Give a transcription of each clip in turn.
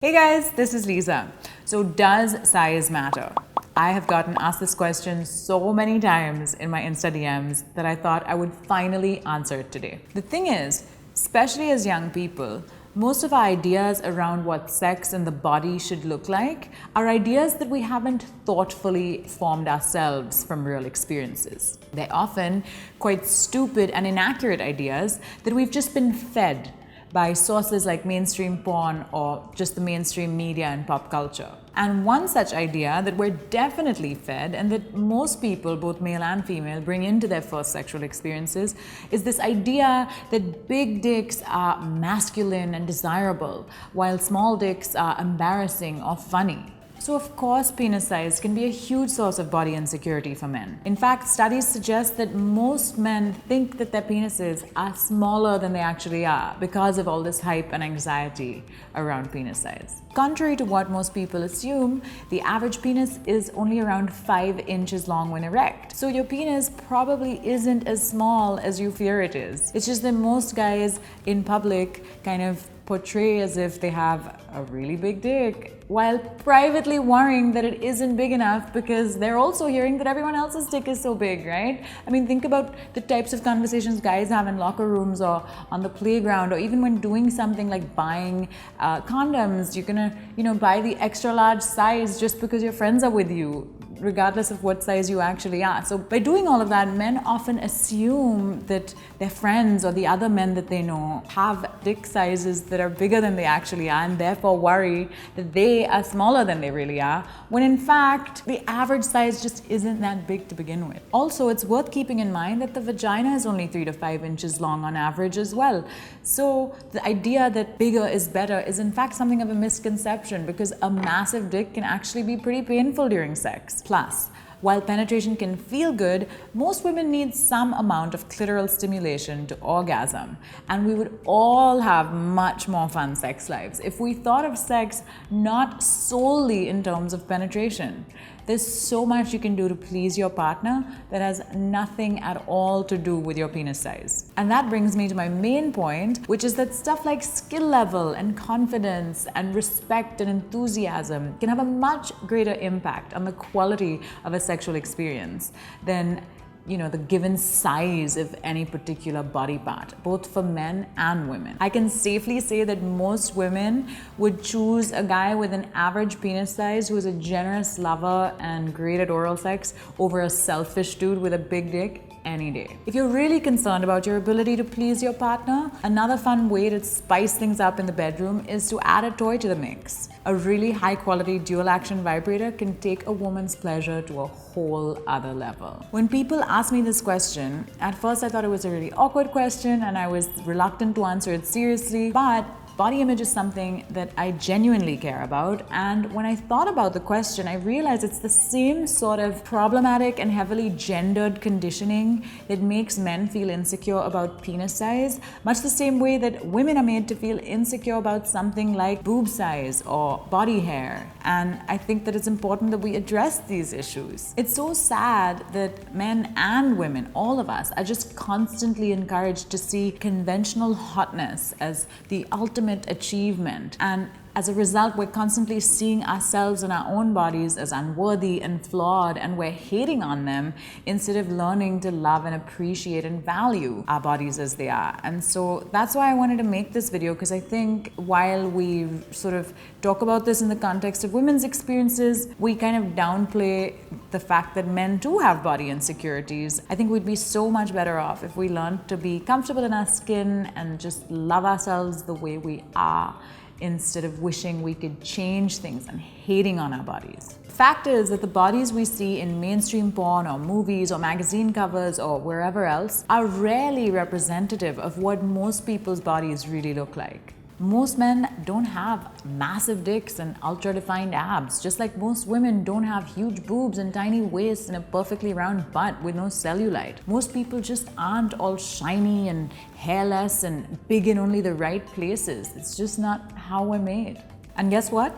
Hey guys, this is Leeza. So does size matter? I have gotten asked this question so many times in my Insta DMs that I thought I would finally answer it today. The thing is, especially as young people, most of our ideas around what sex and the body should look like are ideas that we haven't thoughtfully formed ourselves from real experiences. They're often quite stupid and inaccurate ideas that we've just been fed by sources like mainstream porn or just the mainstream media and pop culture. And one such idea that we're definitely fed and that most people, both male and female, bring into their first sexual experiences is this idea that big dicks are masculine and desirable, while small dicks are embarrassing or funny. So of course, penis size can be a huge source of body insecurity for men. In fact, studies suggest that most men think that their penises are smaller than they actually are because of all this hype and anxiety around penis size. Contrary to what most people assume, the average penis is only around 5 inches long when erect. So your penis probably isn't as small as you fear it is. It's just that most guys in public kind of portray as if they have a really big dick while privately worrying that it isn't big enough because they're also hearing that everyone else's dick is so big, right? I mean, think about the types of conversations guys have in locker rooms or on the playground, or even when doing something like buying condoms. You're gonna, buy the extra large size just because your friends are with you, regardless of what size you actually are. So by doing all of that, men often assume that their friends or the other men that they know have dick sizes that are bigger than they actually are, and therefore worry that they are smaller than they really are, when in fact, the average size just isn't that big to begin with. Also, it's worth keeping in mind that the vagina is only 3 to 5 inches long on average as well. So the idea that bigger is better is in fact something of a misconception, because a massive dick can actually be pretty painful during sex. Plus, while penetration can feel good, most women need some amount of clitoral stimulation to orgasm. And we would all have much more fun sex lives if we thought of sex not solely in terms of penetration. There's so much you can do to please your partner that has nothing at all to do with your penis size. And that brings me to my main point, which is that stuff like skill level and confidence and respect and enthusiasm can have a much greater impact on the quality of a sexual experience than the given size of any particular body part, both for men and women. I can safely say that most women would choose a guy with an average penis size who is a generous lover and great at oral sex over a selfish dude with a big dick any day. If you're really concerned about your ability to please your partner, another fun way to spice things up in the bedroom is to add a toy to the mix. A really high quality dual action vibrator can take a woman's pleasure to a whole other level. When people ask me this question, at first I thought it was a really awkward question and I was reluctant to answer it seriously, but body image is something that I genuinely care about, and when I thought about the question, I realized it's the same sort of problematic and heavily gendered conditioning that makes men feel insecure about penis size, much the same way that women are made to feel insecure about something like boob size or body hair. And I think that it's important that we address these issues. It's so sad that men and women, all of us, are just constantly encouraged to see conventional hotness as the ultimate achievement, and as a result, we're constantly seeing ourselves and our own bodies as unworthy and flawed, and we're hating on them instead of learning to love and appreciate and value our bodies as they are. And so that's why I wanted to make this video, because I think while we sort of talk about this in the context of women's experiences, we kind of downplay the fact that men too have body insecurities. I think we'd be so much better off if we learned to be comfortable in our skin and just love ourselves the way we are, instead of wishing we could change things and hating on our bodies. The fact is that the bodies we see in mainstream porn or movies or magazine covers or wherever else are rarely representative of what most people's bodies really look like. Most men don't have massive dicks and ultra-defined abs, just like most women don't have huge boobs and tiny waists and a perfectly round butt with no cellulite. Most people just aren't all shiny and hairless and big in only the right places. It's just not how we're made. And guess what?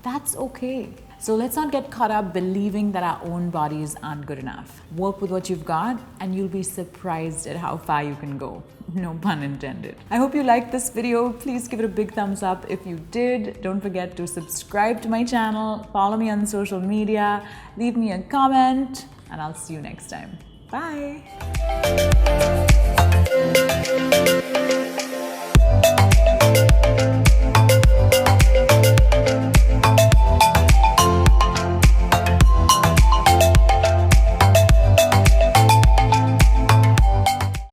That's okay. So let's not get caught up believing that our own bodies aren't good enough. Work with what you've got and you'll be surprised at how far you can go. No pun intended. I hope you liked this video. Please give it a big thumbs up if you did. Don't forget to subscribe to my channel, follow me on social media, leave me a comment, and I'll see you next time. Bye.